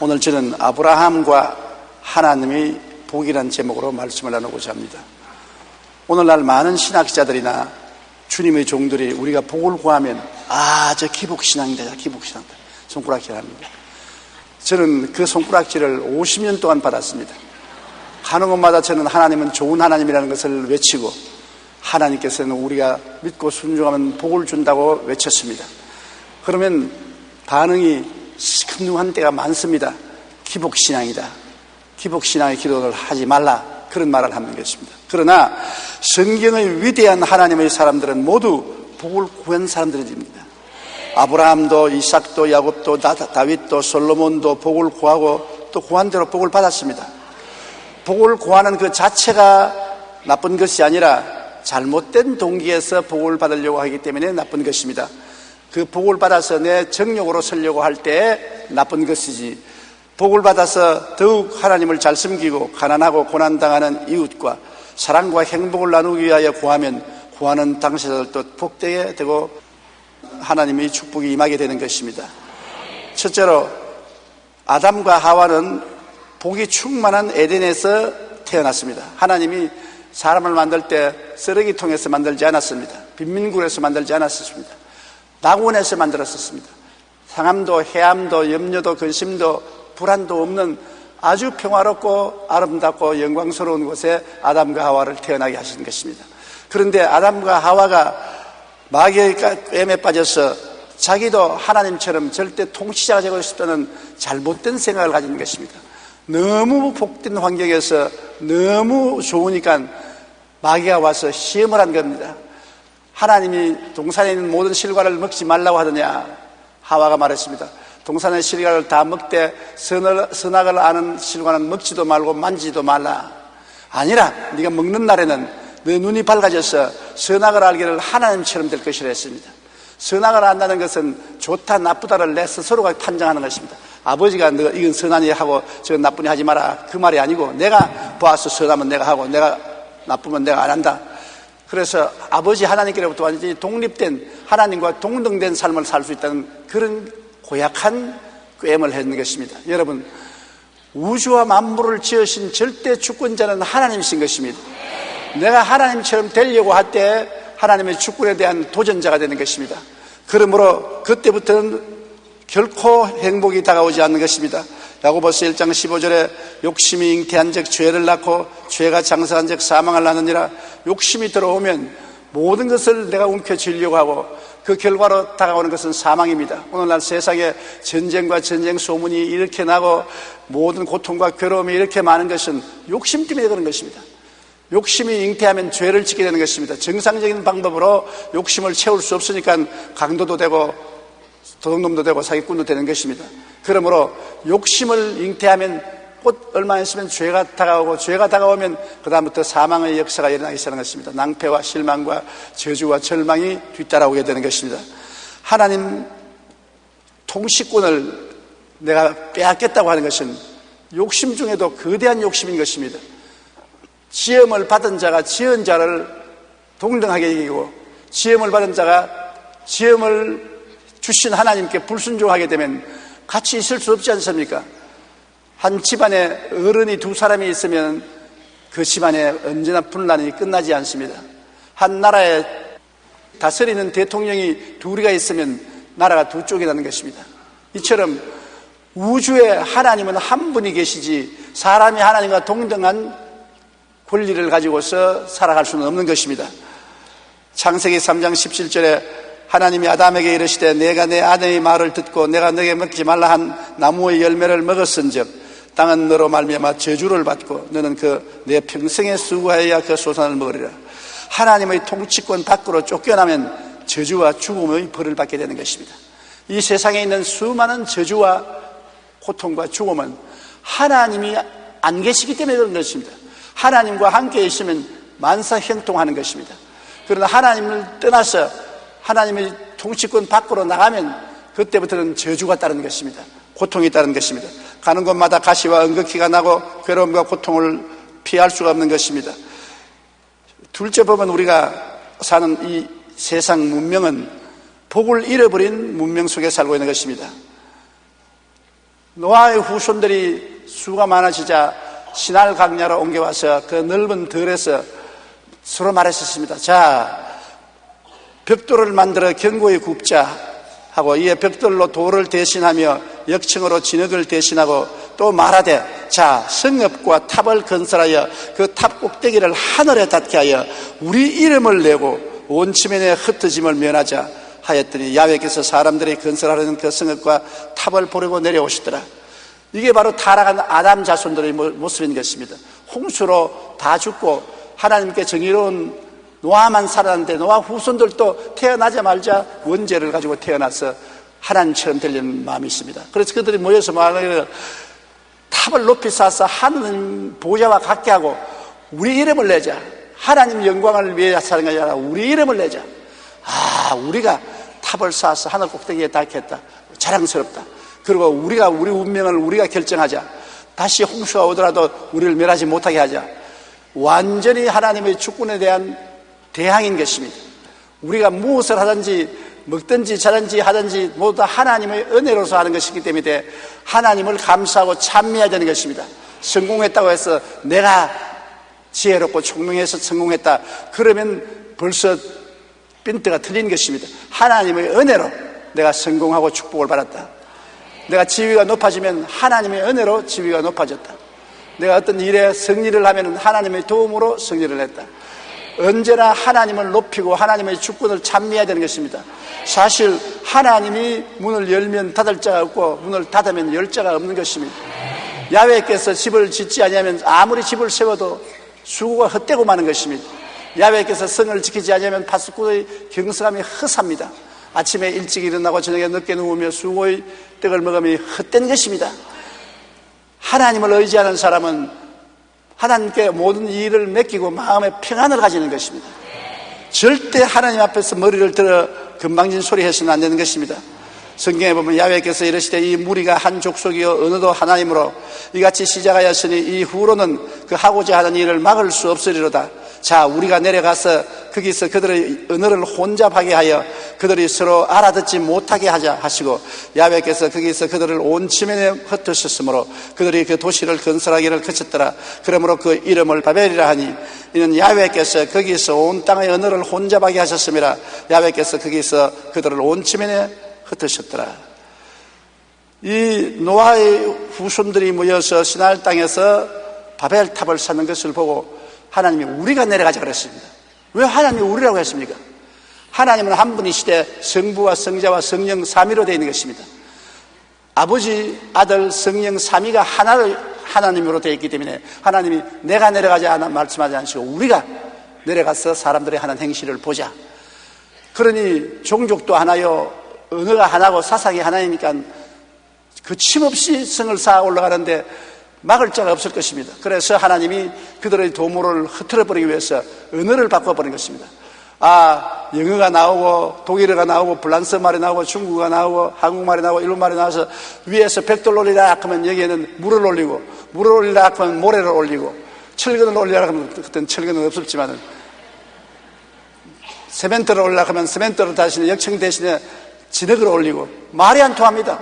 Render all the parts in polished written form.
오늘 저는 아브라함과 하나님의 복이라는 제목으로 말씀을 나누고자 합니다. 오늘날 많은 신학자들이나 주님의 종들이 우리가 복을 구하면 저 기복신앙이다, 기복신앙이다 손가락질 합니다. 저는 그 손가락질을 50년 동안 받았습니다. 가는 곳마다 저는 하나님은 좋은 하나님이라는 것을 외치고 하나님께서는 우리가 믿고 순종하면 복을 준다고 외쳤습니다. 그러면 반응이 시큰둥한 때가 많습니다. 기복신앙이다, 기복신앙의 기도를 하지 말라, 그런 말을 하는 것입니다. 그러나 성경의 위대한 하나님의 사람들은 모두 복을 구한 사람들입니다. 아브라함도 이삭도 야곱도 다윗도 솔로몬도 복을 구하고 또 구한 대로 복을 받았습니다. 복을 구하는 그 자체가 나쁜 것이 아니라 잘못된 동기에서 복을 받으려고 하기 때문에 나쁜 것입니다. 그 복을 받아서 내 정욕으로 살려고 할 때 나쁜 것이지, 복을 받아서 더욱 하나님을 잘 섬기고 가난하고 고난당하는 이웃과 사랑과 행복을 나누기 위하여 구하면 구하는 당사자들도 복되게 되고 하나님의 축복이 임하게 되는 것입니다. 첫째로 아담과 하와는 복이 충만한 에덴에서 태어났습니다. 하나님이 사람을 만들 때 쓰레기통에서 만들지 않았습니다. 빈민굴에서 만들지 않았습니다. 낙원에서 만들었었습니다. 상함도 해함도 염려도 근심도 불안도 없는 아주 평화롭고 아름답고 영광스러운 곳에 아담과 하와를 태어나게 하신 것입니다. 그런데 아담과 하와가 마귀의 꿰매 빠져서 자기도 하나님처럼 절대 통치자가 되고 싶다는 잘못된 생각을 가진 것입니다. 너무 복된 환경에서 너무 좋으니까 마귀가 와서 시험을 한 겁니다. 하나님이 동산에 있는 모든 실과를 먹지 말라고 하더냐. 하와가 말했습니다. 동산의 실과를 다 먹되 선악을 아는 실과는 먹지도 말고 만지지도 말라. 아니라 네가 먹는 날에는 네 눈이 밝아져서 선악을 알기를 하나님처럼 될 것이라 했습니다. 선악을 안다는 것은 좋다 나쁘다를 내 스스로가 판정하는 것입니다. 아버지가 너 이건 선하니 하고 저건 나쁘니 하지 마라, 그 말이 아니고 내가 봐서 선하면 내가 하고 내가 나쁘면 내가 안 한다. 그래서 아버지 하나님께로부터 완전히 독립된 하나님과 동등된 삶을 살 수 있다는 그런 고약한 꿰임을 했는 것입니다. 여러분, 우주와 만물을 지으신 절대 주권자는 하나님이신 것입니다. 내가 하나님처럼 되려고 할 때 하나님의 주권에 대한 도전자가 되는 것입니다. 그러므로 그때부터는 결코 행복이 다가오지 않는 것입니다. 야고보서 1장 15절에 욕심이 잉태한 즉 죄를 낳고 죄가 장성한 즉 사망을 낳느니라. 욕심이 들어오면 모든 것을 내가 움켜쥐려고 하고 그 결과로 다가오는 것은 사망입니다. 오늘날 세상에 전쟁과 전쟁 소문이 이렇게 나고 모든 고통과 괴로움이 이렇게 많은 것은 욕심 때문에 그런 것입니다. 욕심이 잉태하면 죄를 짓게 되는 것입니다. 정상적인 방법으로 욕심을 채울 수 없으니까 강도도 되고 도둑놈도 되고 사기꾼도 되는 것입니다. 그러므로 욕심을 잉태하면 곧 얼마 있으면 죄가 다가오고 죄가 다가오면 그 다음부터 사망의 역사가 일어나기 시작하는 것입니다. 낭패와 실망과 저주와 절망이 뒤따라오게 되는 것입니다. 하나님 통치권을 내가 빼앗겠다고 하는 것은 욕심 중에도 거대한 욕심인 것입니다. 지음을 받은 자가 지은 자를 동등하게 이기고 지음을 받은 자가 지음을 주신 하나님께 불순종하게 되면 같이 있을 수 없지 않습니까? 한 집안에 어른이 두 사람이 있으면 그 집안에 언제나 분란이 끝나지 않습니다. 한 나라에 다스리는 대통령이 둘이가 있으면 나라가 두 쪽이 나는 것입니다. 이처럼 우주에 하나님은 한 분이 계시지 사람이 하나님과 동등한 권리를 가지고서 살아갈 수는 없는 것입니다. 창세기 3장 17절에 하나님이 아담에게 이르시되 내가 내 아내의 말을 듣고 내가 너에게 먹지 말라 한 나무의 열매를 먹었은즉 땅은 너로 말미암아 저주를 받고 너는 내 평생에 수고하여야 그 소산을 먹으리라. 하나님의 통치권 밖으로 쫓겨나면 저주와 죽음의 벌을 받게 되는 것입니다. 이 세상에 있는 수많은 저주와 고통과 죽음은 하나님이 안 계시기 때문에 그런 것입니다. 하나님과 함께 있으면 만사형통하는 것입니다. 그러나 하나님을 떠나서 하나님의 통치권 밖으로 나가면 그때부터는 저주가 따르는 것입니다. 고통이 따르는 것입니다. 가는 곳마다 가시와 응급기가 나고 괴로움과 고통을 피할 수가 없는 것입니다. 둘째 보면 우리가 사는 이 세상 문명은 복을 잃어버린 문명 속에 살고 있는 것입니다. 노아의 후손들이 수가 많아지자 시날 강야로 옮겨와서 그 넓은 들에서 서로 말했었습니다. 자, 벽돌을 만들어 견고히 굽자 하고, 이에 벽돌로 돌을 대신하며 역청으로 진흙을 대신하고, 또 말하되 자, 성읍과 탑을 건설하여 그 탑 꼭대기를 하늘에 닿게 하여 우리 이름을 내고 온 지면에 흩어짐을 면하자 하였더니 야훼께서 사람들이 건설하려는 그 성읍과 탑을 보려고 내려오시더라. 이게 바로 타락한 아담 자손들의 모습인 것입니다. 홍수로 다 죽고 하나님께 정의로운 노아만 살았는데 노아 후손들도 태어나자마자 원죄를 가지고 태어나서 하나님처럼 되려는 마음이 있습니다. 그래서 그들이 모여서 말하기를 탑을 높이 쌓아서 하나님 보좌와 같게 하고 우리 이름을 내자. 하나님 영광을 위해 사는 것이 아니라 우리 이름을 내자. 아, 우리가 탑을 쌓아서 하늘 꼭대기에 닿게 했다. 자랑스럽다. 그리고 우리가 우리 운명을 우리가 결정하자. 다시 홍수가 오더라도 우리를 멸하지 못하게 하자. 완전히 하나님의 주권에 대한 대항인 것입니다. 우리가 무엇을 하든지 먹든지 자든지 하든지 모두 다 하나님의 은혜로서 하는 것이기 때문에 하나님을 감사하고 찬미해야 되는 것입니다. 성공했다고 해서 내가 지혜롭고 총명해서 성공했다, 그러면 벌써 핀트가 틀린 것입니다. 하나님의 은혜로 내가 성공하고 축복을 받았다. 내가 지위가 높아지면 하나님의 은혜로 지위가 높아졌다. 내가 어떤 일에 승리를 하면 하나님의 도움으로 승리를 했다. 언제나 하나님을 높이고 하나님의 주권을 찬미해야 되는 것입니다. 사실 하나님이 문을 열면 닫을 자가 없고 문을 닫으면 열 자가 없는 것입니다. 야훼께서 집을 짓지 아니하면 아무리 집을 세워도 수고가 헛되고 마는 것입니다. 야훼께서 성을 지키지 아니하면 파수꾼의 경성함이 허사입니다. 아침에 일찍 일어나고 저녁에 늦게 누우며 수고의 떡을 먹으면 헛된 것입니다. 하나님을 의지하는 사람은 하나님께 모든 일을 맡기고 마음의 평안을 가지는 것입니다. 절대 하나님 앞에서 머리를 들어 금방진 소리 해서는 안 되는 것입니다. 성경에 보면 야훼께서 이르시되 이 무리가 한 족속이요 어느도 하나님으로 이같이 시작하였으니 이후로는 그 하고자 하는 일을 막을 수 없으리로다. 자, 우리가 내려가서 거기서 그들의 언어를 혼잡하게 하여 그들이 서로 알아듣지 못하게 하자 하시고, 야훼께서 거기서 그들을 온 지면에 흩으셨으므로 그들이 그 도시를 건설하기를 그쳤더라. 그러므로 그 이름을 바벨이라 하니 이는 야훼께서 거기서 온 땅의 언어를 혼잡하게 하셨음이라. 야훼께서 거기서 그들을 온 지면에 흩으셨더라. 이 노아의 후손들이 모여서 시날 땅에서 바벨탑을 쌓는 것을 보고 하나님이 우리가 내려가자 그랬습니다. 왜 하나님이 우리라고 했습니까? 하나님은 한 분이시되 성부와 성자와 성령 삼위로 되어 있는 것입니다. 아버지, 아들, 성령 삼위가 하나님으로 되어 있기 때문에 하나님이 내가 내려가자 하나 말씀하지 않으시고 우리가 내려가서 사람들의 하는 행실을 보자. 그러니 종족도 하나요, 언어가 하나고 사상이 하나이니까 거침없이 성을 쌓아 올라가는데 막을 자가 없을 것입니다. 그래서 하나님이 그들의 도모를 흐트러버리기 위해서 언어를 바꿔버린 것입니다. 아, 영어가 나오고 독일어가 나오고 프랑스 말이 나오고 중국어가 나오고 한국말이 나오고 일본말이 나와서 위에서 벽돌 올리라 하면 여기에는 물을 올리고, 물을 올리라 하면 모래를 올리고, 철근을 올리라 하면 그때는 철근은 없었지만은 세멘트를 올리라 하면 세멘트를 대신에 역청 대신에 진흙을 올리고. 말이 안 통합니다.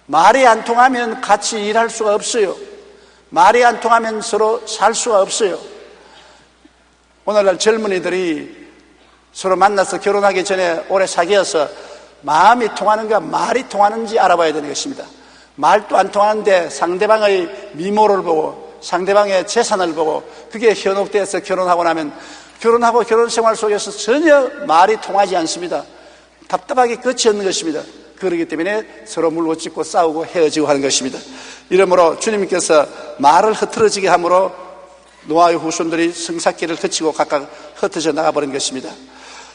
말이 안 통하면 같이 일할 수가 없어요. 말이 안 통하면 서로 살 수가 없어요. 오늘날 젊은이들이 서로 만나서 결혼하기 전에 오래 사귀어서 마음이 통하는가 말이 통하는지 알아봐야 되는 것입니다. 말도 안 통하는데 상대방의 미모를 보고 상대방의 재산을 보고 그게 현혹돼서 결혼하고 나면 결혼하고 결혼 생활 속에서 전혀 말이 통하지 않습니다. 답답하게 끝이 없는 것입니다. 그렇기 때문에 서로 물고짓고 싸우고 헤어지고 하는 것입니다. 이러므로 주님께서 말을 흐트러지게 함으로 노아의 후손들이 성삭기를 거치고 각각 흩어져 나가버린 것입니다.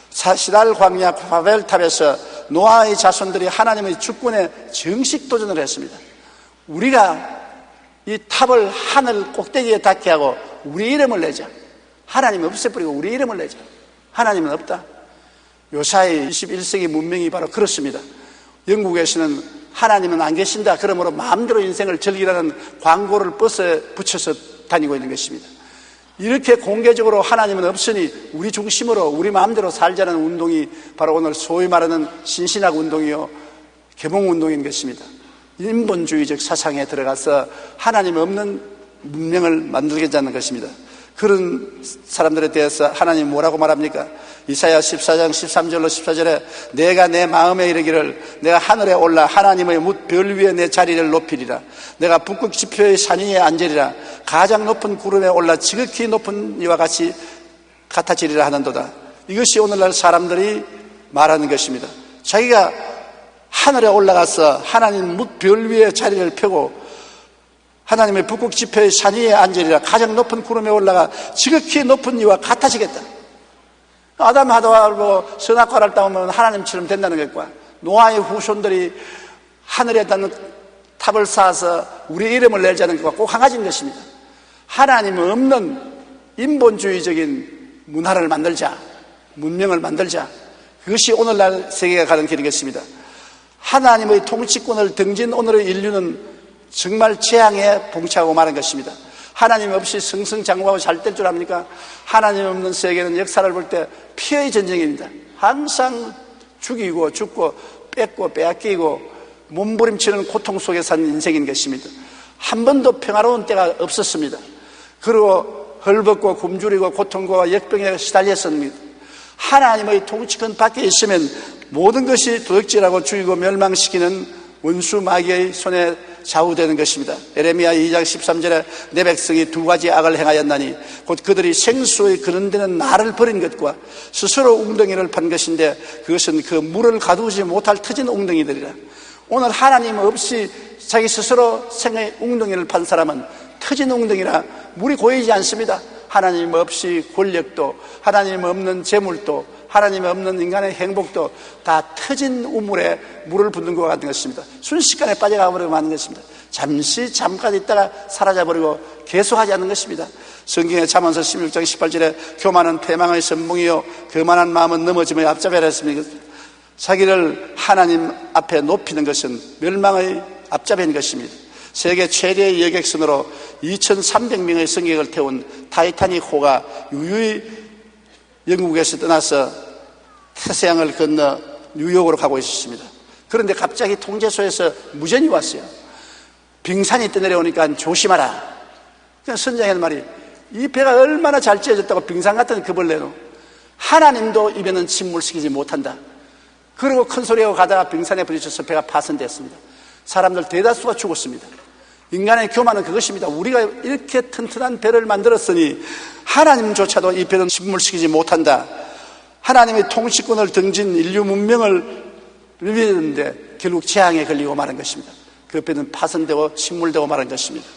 시날 광야 바벨탑에서 노아의 자손들이 하나님의 주권에 정식 도전을 했습니다. 우리가 이 탑을 하늘 꼭대기에 닿게 하고 우리 이름을 내자. 하나님은 없애버리고 우리 이름을 내자. 하나님은 없다. 요사이 21세기 문명이 바로 그렇습니다. 영국에서는 하나님은 안 계신다, 그러므로 마음대로 인생을 즐기라는 광고를 버스에 붙여서 다니고 있는 것입니다. 이렇게 공개적으로 하나님은 없으니 우리 중심으로 우리 마음대로 살자는 운동이 바로 오늘 소위 말하는 신신학 운동이요 개몽운동인 것입니다. 인본주의적 사상에 들어가서 하나님 없는 문명을 만들겠다는 것입니다. 그런 사람들에 대해서 하나님 뭐라고 말합니까? 이사야 14장 13절로 14절에 내가 내 마음에 이르기를 내가 하늘에 올라 하나님의 뭇 별 위에 내 자리를 높이리라. 내가 북극 지표의 산 위에 앉으리라. 가장 높은 구름에 올라 지극히 높은 이와 같이 같아지리라 하는도다. 이것이 오늘날 사람들이 말하는 것입니다. 자기가 하늘에 올라가서 하나님 뭇 별 위에 자리를 펴고 하나님의 북극 지표의 산 위에 앉으리라. 가장 높은 구름에 올라가 지극히 높은 이와 같아지겠다. 아담 하다와 선악과를 따오면 하나님처럼 된다는 것과 노아의 후손들이 하늘에 닿는 탑을 쌓아서 우리 이름을 내자는 것과 꼭 한 가지인 것입니다. 하나님 없는 인본주의적인 문화를 만들자, 문명을 만들자. 그것이 오늘날 세계가 가는 길이겠습니다. 하나님의 통치권을 등진 오늘의 인류는 정말 재앙에 봉착하고 마는 것입니다. 하나님 없이 승승장구하고 잘 될 줄 압니까? 하나님 없는 세계는 역사를 볼 때 피해의 전쟁입니다. 항상 죽이고 죽고 뺏고 빼앗기고 몸부림치는 고통 속에 사는 인생인 것입니다. 한 번도 평화로운 때가 없었습니다. 그리고 헐벗고 굶주리고 고통과 역병에 시달렸습니다. 하나님의 통치권 밖에 있으면 모든 것이 도둑질하고 죽이고 멸망시키는 원수 마귀의 손에 좌우되는 것입니다. 에레미야 2장 13절에 내 백성이 두 가지 악을 행하였나니 곧 그들이 생수의 그런데는 나를 버린 것과 스스로 웅덩이를 판 것인데 그것은 그 물을 가두지 못할 터진 웅덩이들이라. 오늘 하나님 없이 자기 스스로 생의 웅덩이를 판 사람은 터진 웅덩이라 물이 고이지 않습니다. 하나님 없이 권력도, 하나님 없는 재물도, 하나님 없는 인간의 행복도 다 터진 우물에 물을 붓는 것 같은 것입니다. 순식간에 빠져가버리고 마는 것입니다. 잠깐 있다가 사라져버리고 계속하지 않는 것입니다. 성경의 잠언서 16장 18절에 교만은 패망의 선봉이요 거만한 마음은 넘어짐의 앞잡이라 했습니다. 자기를 하나님 앞에 높이는 것은 멸망의 앞잡이인 것입니다. 세계 최대의 여객선으로 2300명의 승객을 태운 타이타닉호가 유유히 영국에서 떠나서 태서양을 건너 뉴욕으로 가고 있었습니다. 그런데 갑자기 통제소에서 무전이 왔어요. 빙산이 떠내려오니까 조심하라. 그냥 선장의 말이 이 배가 얼마나 잘 찌어졌다고 빙산 같은 급을 내노. 하나님도 입에는 침몰시키지 못한다. 그리고 큰 소리하고 가다가 빙산에 부딪혀서 배가 파손됐습니다. 사람들 대다수가 죽었습니다. 인간의 교만은 그것입니다. 우리가 이렇게 튼튼한 배를 만들었으니 하나님조차도 이 배는 침몰시키지 못한다. 하나님의 통치권을 등진 인류 문명을 누리는데 결국 재앙에 걸리고 마는 것입니다. 그 배는 파손되고 침몰되고 마는 것입니다.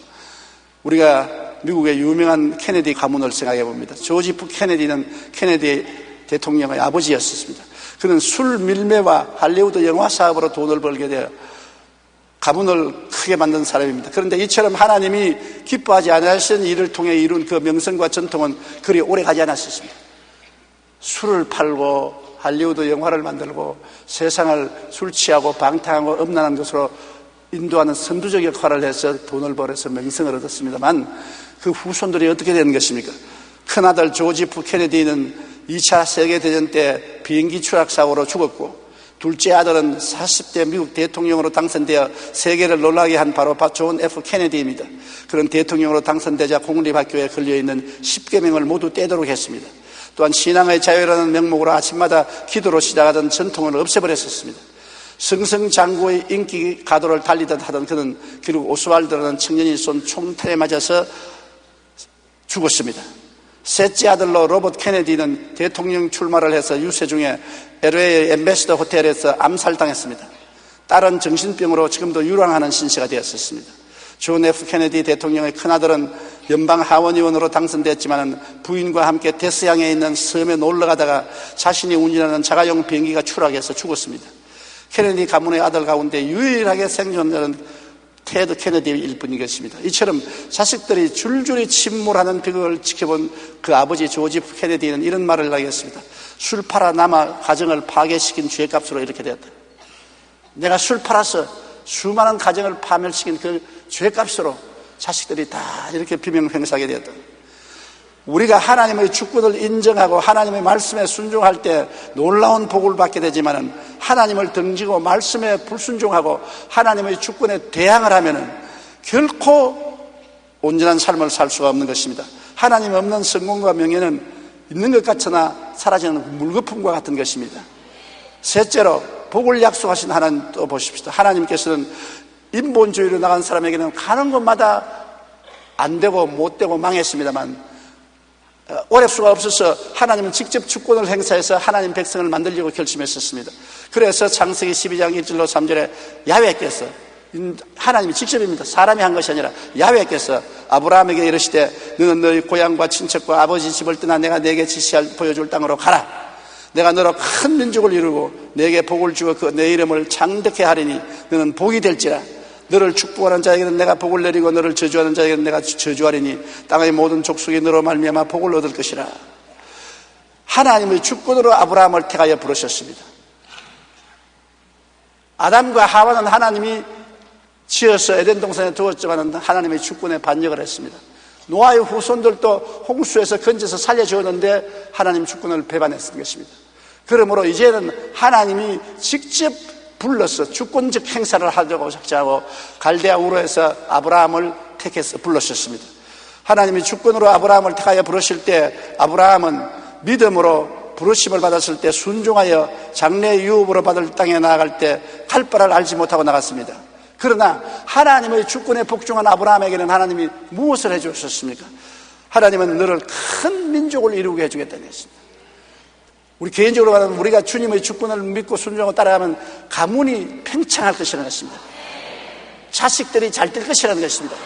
우리가 미국의 유명한 케네디 가문을 생각해 봅니다. 조지 F 케네디는 케네디 대통령의 아버지였습니다. 그는 술 밀매와 할리우드 영화 사업으로 돈을 벌게 되어 가문을 크게 만든 사람입니다. 그런데 이처럼 하나님이 기뻐하지 않으신 일을 통해 이룬 그 명성과 전통은 그리 오래 가지 않았습니다. 술을 팔고 할리우드 영화를 만들고 세상을 술 취하고 방탕하고 음란한 것으로 인도하는 선두적 역할을 해서 돈을 벌어서 명성을 얻었습니다만 그 후손들이 어떻게 되는 것입니까? 큰아들 조지 F 케네디는 2차 세계대전 때 비행기 추락사고로 죽었고 둘째 아들은 40대 미국 대통령으로 당선되어 세계를 놀라게 한 바로 존 F 케네디입니다. 그런 대통령으로 당선되자 공립학교에 걸려있는 10계명을 모두 떼도록 했습니다. 또한 신앙의 자유라는 명목으로 아침마다 기도로 시작하던 전통을 없애버렸었습니다. 승승장구의 인기 가도를 달리듯 하던 그는 결국 오스왈드라는 청년이 쏜 총탄에 맞아서 죽었습니다. 셋째 아들로 로버트 케네디는 대통령 출마를 해서 유세 중에 LA 엠베시더 호텔에서 암살당했습니다. 딸은 정신병으로 지금도 유랑하는 신세가 되었었습니다. 존 F 케네디 대통령의 큰아들은 연방 하원의원으로 당선됐지만 부인과 함께 데스양에 있는 섬에 놀러가다가 자신이 운전하는 자가용 비행기가 추락해서 죽었습니다. 케네디 가문의 아들 가운데 유일하게 생존자는 테드 케네디일 뿐인 것입니다. 이처럼 자식들이 줄줄이 침몰하는 비극을 지켜본 그 아버지 조지 F 케네디는 이런 말을 하겠습니다. 술 팔아 남아 가정을 파괴시킨 죄값으로 이렇게 되었다. 내가 술 팔아서 수많은 가정을 파멸시킨 그 죄값으로 자식들이 다 이렇게 비명횡사하게 되었다. 우리가 하나님의 주권을 인정하고 하나님의 말씀에 순종할 때 놀라운 복을 받게 되지만은, 하나님을 등지고 말씀에 불순종하고 하나님의 주권에 대항을 하면은 결코 온전한 삶을 살 수가 없는 것입니다. 하나님 없는 성공과 명예는 있는 것 같으나 사라지는 물거품과 같은 것입니다. 셋째로, 복을 약속하신 하나님 또 보십시다. 하나님께서는 인본주의로 나간 사람에게는 가는 곳마다 안 되고 못 되고 망했습니다만, 오랩수가 없어서 하나님은 직접 주권을 행사해서 하나님 백성을 만들려고 결심했었습니다. 그래서 창세기 12장 1절로 3절에 야훼께서, 하나님이 직접입니다. 사람이 한 것이 아니라 야훼께서 아브라함에게 이르시되 너는 너희 고향과 친척과 아버지 집을 떠나 내가 네게 보여줄 땅으로 가라. 내가 너로 큰 민족을 이루고 네게 복을 주어 그 내 이름을 창대케 하리니 너는 복이 될지라. 너를 축복하는 자에게는 내가 복을 내리고 너를 저주하는 자에게는 내가 저주하리니 땅의 모든 족속이 너로 말미암아 복을 얻을 것이라. 하나님의 주권으로 아브라함을 택하여 부르셨습니다. 아담과 하와는 하나님이 지어서 에덴 동산에 두었지만 하나님의 주권에 반역을 했습니다. 노아의 후손들도 홍수에서 건져서 살려주었는데 하나님 주권을 배반했던 것입니다. 그러므로 이제는 하나님이 직접 불러서 주권적 행사를 하려고 작정하고 갈대아 우르에서 아브라함을 택해서 불러셨습니다. 하나님이 주권으로 아브라함을 택하여 부르실 때 아브라함은 믿음으로 부르심을 받았을 때 순종하여 장래 유업으로 받을 땅에 나아갈 때 갈 바를 알지 못하고 나갔습니다. 그러나 하나님의 주권에 복종한 아브라함에게는 하나님이 무엇을 해주셨습니까? 하나님은 너를 큰 민족을 이루게 해주겠다는 것입니다. 우리 개인적으로 말하면 우리가 주님의 주권을 믿고 순종하고 따라가면 가문이 팽창할 것이라는 것입니다. 자식들이 잘 될 것이라는 것입니다.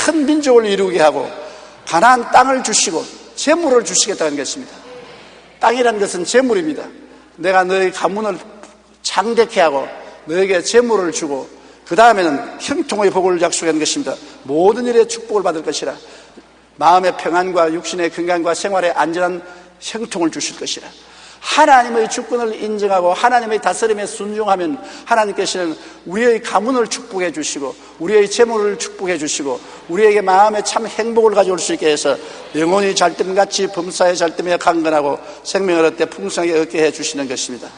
큰 민족을 이루게 하고 가나안 땅을 주시고 재물을 주시겠다는 것입니다. 땅이라는 것은 재물입니다. 내가 너의 가문을 창대케 하고 너에게 재물을 주고 그 다음에는 형통의 복을 약속한 것입니다. 모든 일에 축복을 받을 것이라. 마음의 평안과 육신의 건강과 생활의 안전한 형통을 주실 것이라. 하나님의 주권을 인정하고 하나님의 다스림에 순종하면 하나님께서는 우리의 가문을 축복해 주시고 우리의 재물을 축복해 주시고 우리에게 마음에 참 행복을 가져올 수 있게 해서 영혼이 잘됨같이 범사에 잘됨에 강건하고 생명을 얻되 풍성하게 얻게 해 주시는 것입니다.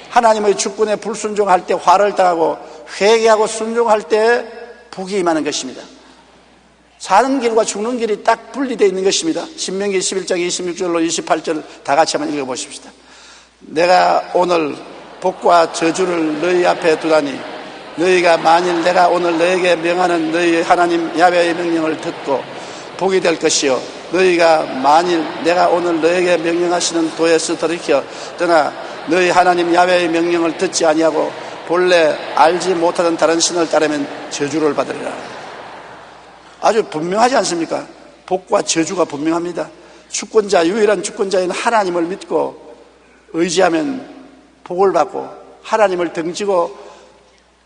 하나님의 주권에 불순종할 때 화를 당하고 회개하고 순종할 때 복이 임하는 것입니다. 사는 길과 죽는 길이 딱 분리되어 있는 것입니다. 신명기 11장 26절로 28절 다 같이 한번 읽어보십시다. 내가 오늘 복과 저주를 너희 앞에 두다니 너희가 만일 내가 오늘 너에게 명하는 너희 하나님 야훼의 명령을 듣고 복이 될 것이요 너희가 만일 내가 오늘 너에게 명령하시는 도에서 돌이켜 떠나 너희 하나님 야훼의 명령을 듣지 아니하고 본래 알지 못하던 다른 신을 따르면 저주를 받으리라. 아주 분명하지 않습니까? 복과 저주가 분명합니다. 주권자, 유일한 주권자인 하나님을 믿고 의지하면 복을 받고 하나님을 등지고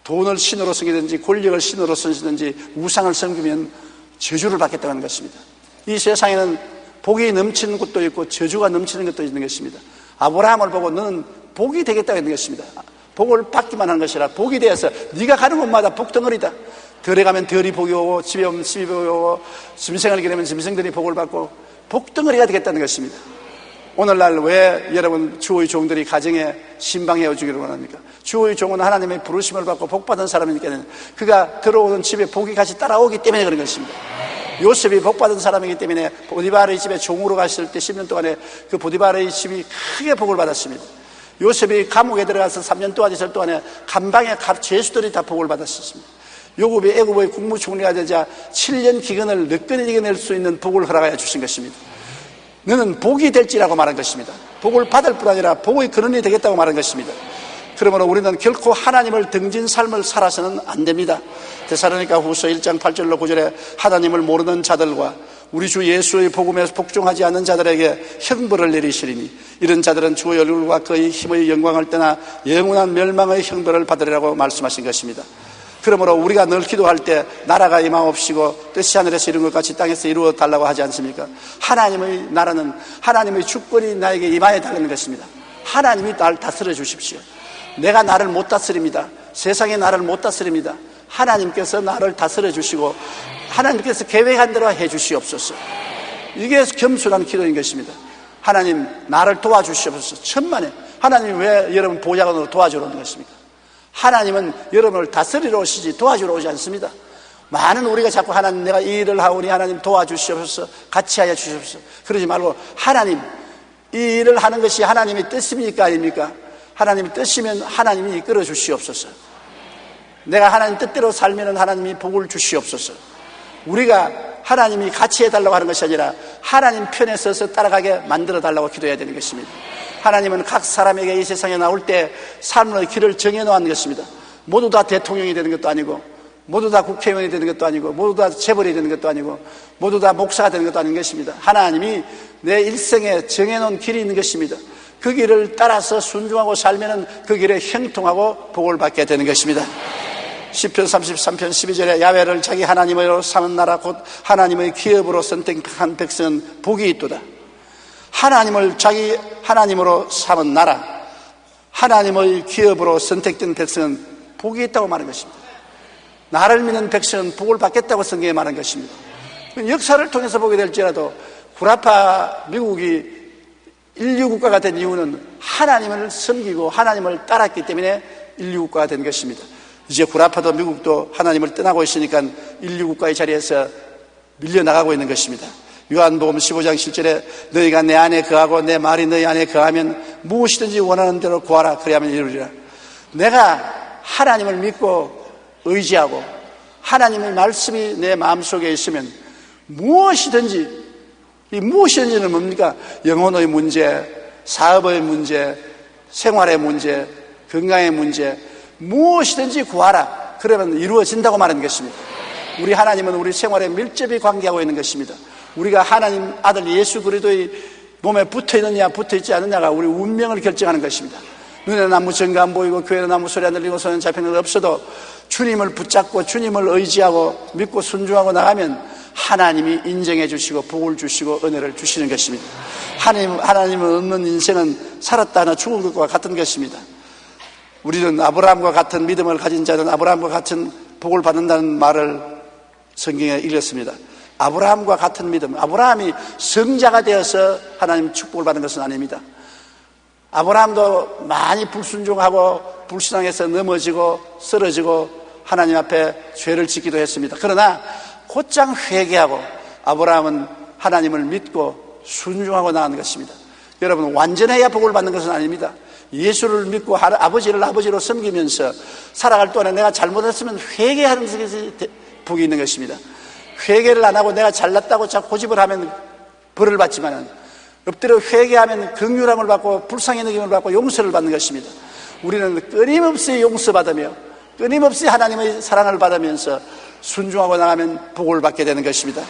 돈을 신으로 섬기든지 권력을 신으로 섬기든지 우상을 섬기면 저주를 받겠다는 것입니다. 이 세상에는 복이 넘치는 곳도 있고 저주가 넘치는 것도 있는 것입니다. 아브라함을 보고 너는 복이 되겠다는 것입니다. 복을 받기만 하는 것이라 복이 되어서 네가 가는 곳마다 복덩어리다. 들에 가면 들이 복이 오고 집에 오면 집이 복이 오고 짐승을 기르면 짐승들이 복을 받고 복덩어리가 되겠다는 것입니다. 오늘날 왜 여러분 주의 종들이 가정에 신방해 주기를 원합니까? 주의 종은 하나님의 부르심을 받고 복받은 사람이니까 그가 들어오는 집에 복이 같이 따라오기 때문에 그런 것입니다. 요셉이 복받은 사람이기 때문에 보디바르의 집에 종으로 갔을 때 10년 동안에 그 보디바르의 집이 크게 복을 받았습니다. 요셉이 감옥에 들어가서 3년 동안 있을 동안에 감방에 죄수들이 다 복을 받았었습니다. 요셉이 애굽의 국무총리가 되자 7년 기근을 늦건이 이겨낼 수 있는 복을 허락하여 주신 것입니다. 너는 복이 될지라고 말한 것입니다. 복을 받을 뿐 아니라 복의 근원이 되겠다고 말한 것입니다. 그러므로 우리는 결코 하나님을 등진 삶을 살아서는 안 됩니다. 데살로니가 후서 1장 8절로 9절에 하나님을 모르는 자들과 우리 주 예수의 복음에 복종하지 않는 자들에게 형벌을 내리시리니 이런 자들은 주의 얼굴과 그의 힘의 영광을 떠나 영원한 멸망의 형벌을 받으리라고 말씀하신 것입니다. 그러므로 우리가 늘 기도할 때 나라가 임하옵시고 뜻이 하늘에서 이룬 것 같이 땅에서 이루어 달라고 하지 않습니까? 하나님의 나라는 하나님의 주권이 나에게 임하여 달라는 것입니다. 하나님이 나를 다스려 주십시오. 내가 나를 못 다스립니다. 세상이 나를 못 다스립니다. 하나님께서 나를 다스려 주시고 하나님께서 계획한 대로 해 주시옵소서. 이게 겸손한 기도인 것입니다. 하나님, 나를 도와주시옵소서. 천만에 하나님 왜 여러분 보좌관으로 도와주러 오는 것입니까? 하나님은 여러분을 다스리러 오시지 도와주러 오지 않습니다. 많은 우리가 자꾸 하나님, 내가 이 일을 하오니 하나님 도와주시옵소서, 같이 하여 주시옵소서 그러지 말고, 하나님, 이 일을 하는 것이 하나님의 뜻입니까 아닙니까? 하나님의 뜻이면 하나님이 이끌어 주시옵소서. 내가 하나님 뜻대로 살면 하나님이 복을 주시옵소서. 우리가 하나님이 같이 해달라고 하는 것이 아니라 하나님 편에 서서 따라가게 만들어 달라고 기도해야 되는 것입니다. 하나님은 각 사람에게 이 세상에 나올 때 삶의 길을 정해놓은 것입니다. 모두 다 대통령이 되는 것도 아니고, 모두 다 국회의원이 되는 것도 아니고, 모두 다 재벌이 되는 것도 아니고, 모두 다 목사가 되는 것도 아닌 것입니다. 하나님이 내 일생에 정해놓은 길이 있는 것입니다. 그 길을 따라서 순종하고 살면 그 길에 형통하고 복을 받게 되는 것입니다. 시편 33편 12절에 야훼를 자기 하나님으로 삼은 나라 곧 하나님의 기업으로 선택한 백성은 복이 있도다. 하나님을 자기 하나님으로 삼은 나라, 하나님의 기업으로 선택된 백성은 복이 있다고 말한 것입니다. 나를 믿는 백성은 복을 받겠다고 성경에 말한 것입니다. 역사를 통해서 보게 될지라도 구라파 미국이 인류국가가 된 이유는 하나님을 섬기고 하나님을 따랐기 때문에 인류국가가 된 것입니다. 이제 구라파도 미국도 하나님을 떠나고 있으니까 인류국가의 자리에서 밀려나가고 있는 것입니다. 요한복음 15장 7절에 너희가 내 안에 거하고 내 말이 너희 안에 거하면 무엇이든지 원하는 대로 구하라 그리하면 이루리라. 내가 하나님을 믿고 의지하고 하나님의 말씀이 내 마음속에 있으면 무엇이든지, 이 무엇이든지는 뭡니까? 영혼의 문제, 사업의 문제, 생활의 문제, 건강의 문제, 무엇이든지 구하라. 그러면 이루어진다고 말하는 것입니다. 우리 하나님은 우리 생활에 밀접히 관계하고 있는 것입니다. 우리가 하나님 아들 예수 그리스도의 몸에 붙어있느냐 붙어있지 않느냐가 우리 운명을 결정하는 것입니다. 눈에 나무 전가 안 보이고 귀에는 나무 소리 안 들리고 손에 잡히는 것 없어도 주님을 붙잡고 주님을 의지하고 믿고 순종하고 나가면 하나님이 인정해 주시고 복을 주시고 은혜를 주시는 것입니다. 하나님을 없는 인생은 살았다 하나 죽은 것과 같은 것입니다. 우리는 아브라함과 같은 믿음을 가진 자는 아브라함과 같은 복을 받는다는 말을 성경에 읽었습니다. 아브라함과 같은 믿음, 아브라함이 성자가 되어서 하나님 축복을 받은 것은 아닙니다. 아브라함도 많이 불순종하고 불신앙해서 넘어지고 쓰러지고 하나님 앞에 죄를 짓기도 했습니다. 그러나 곧장 회개하고 아브라함은 하나님을 믿고 순종하고 나가는 것입니다. 여러분, 완전해야 복을 받는 것은 아닙니다. 예수를 믿고 아버지를 아버지로 섬기면서 살아갈 동안에 내가 잘못했으면 회개하는 것이 복이 있는 것입니다. 회개를 안 하고 내가 잘났다고 자꾸 고집을 하면 벌을 받지만은 엎드려 회개하면 긍휼함을 받고 불쌍히 여김을 받고 용서를 받는 것입니다. 우리는 끊임없이 용서받으며 끊임없이 하나님의 사랑을 받으면서 순종하고 나가면 복을 받게 되는 것입니다.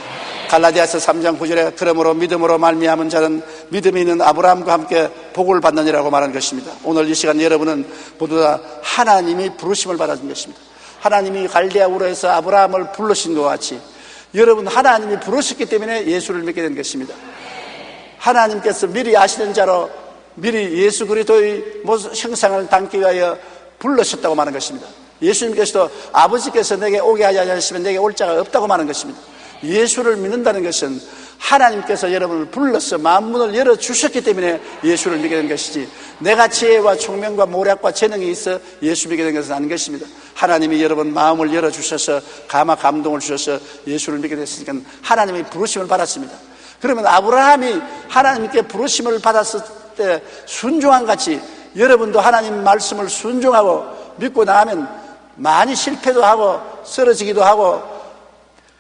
갈라디아서 3장 9절에 그러므로 믿음으로 말미암은 자는 믿음이 있는 아브라함과 함께 복을 받느니라고 말한 것입니다. 오늘 이 시간 여러분은 모두 다 하나님이 부르심을 받아준 것입니다. 하나님이 갈대아 우르에서 아브라함을 부르신 것 같이 여러분 하나님이 부르셨기 때문에 예수를 믿게 된 것입니다. 하나님께서 미리 아시는 자로 미리 예수 그리스도의 형상을 담기 위하여 불러셨다고 말하는 것입니다. 예수님께서도 아버지께서 내게 오게 하지 않으시면 내게 올 자가 없다고 말하는 것입니다. 예수를 믿는다는 것은 하나님께서 여러분을 불러서 만문을 열어주셨기 때문에 예수를 믿게 된 것이지 내가 지혜와 총명과 모략과 재능이 있어 예수 믿게 된 것은 아닌 것입니다. 하나님이 여러분 마음을 열어주셔서 감동을 주셔서 예수를 믿게 됐으니까 하나님의 부르심을 받았습니다. 그러면 아브라함이 하나님께 부르심을 받았을 때 순종한 같이 여러분도 하나님 말씀을 순종하고 믿고 나가면 많이 실패도 하고 쓰러지기도 하고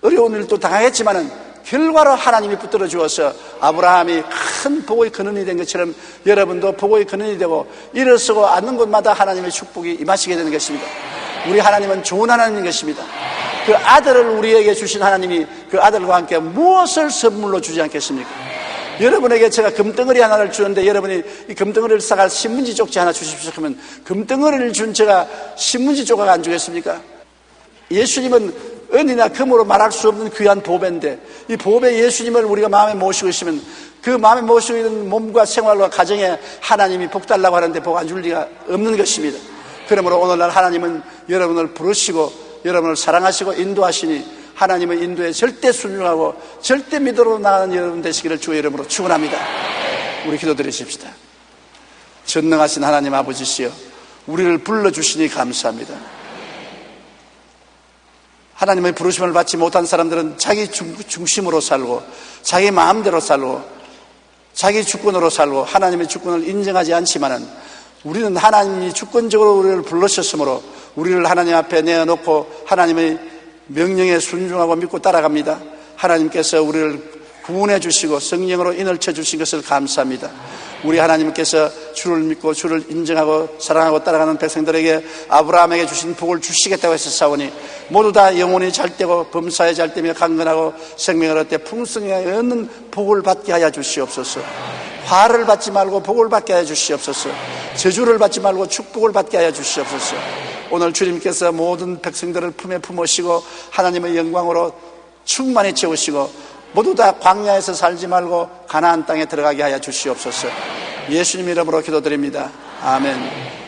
어려운 일도 당하겠지만은 결과로 하나님이 붙들어 주어서 아브라함이 큰 복의 근원이 된 것처럼 여러분도 복의 근원이 되고 일어서고 앉는 곳마다 하나님의 축복이 임하시게 되는 것입니다. 우리 하나님은 좋은 하나님인 것입니다. 그 아들을 우리에게 주신 하나님이 그 아들과 함께 무엇을 선물로 주지 않겠습니까? 여러분에게 제가 금덩어리 하나를 주는데 여러분이 이 금덩어리를 싸갈 신문지 쪽지 하나 주십시오 하면 금덩어리를 준 제가 신문지 조각 안 주겠습니까? 예수님은 은이나 금으로 말할 수 없는 귀한 보배인데 이 보배 예수님을 우리가 마음에 모시고 있으면 그 마음에 모시고 있는 몸과 생활과 가정에 하나님이 복 달라고 하는데 복 안 줄 리가 없는 것입니다. 그러므로 오늘날 하나님은 여러분을 부르시고 여러분을 사랑하시고 인도하시니 하나님의 인도에 절대 순종하고 절대 믿음으로 나가는 여러분 되시기를 주의 이름으로 축원합니다. 우리 기도드리십시다. 전능하신 하나님 아버지시여, 우리를 불러주시니 감사합니다. 하나님의 부르심을 받지 못한 사람들은 자기 중심으로 살고 자기 마음대로 살고 자기 주권으로 살고 하나님의 주권을 인정하지 않지만은, 우리는 하나님이 주권적으로 우리를 불러셨으므로 우리를 하나님 앞에 내어놓고 하나님의 명령에 순종하고 믿고 따라갑니다. 하나님께서 우리를 구원해 주시고 성령으로 인을 쳐 주신 것을 감사합니다. 우리 하나님께서 주를 믿고 주를 인정하고 사랑하고 따라가는 백성들에게 아브라함에게 주신 복을 주시겠다고 했었사오니, 모두 다 영혼이 잘되고 범사에 잘되며 강건하고 생명을 얻되 풍성하게 얻는 복을 받게 하여 주시옵소서. 화를 받지 말고 복을 받게 하여 주시옵소서. 저주를 받지 말고 축복을 받게 하여 주시옵소서. 오늘 주님께서 모든 백성들을 품에 품으시고 하나님의 영광으로 충만히 채우시고 모두 다 광야에서 살지 말고 가나안 땅에 들어가게 하여 주시옵소서. 예수님 이름으로 기도드립니다. 아멘.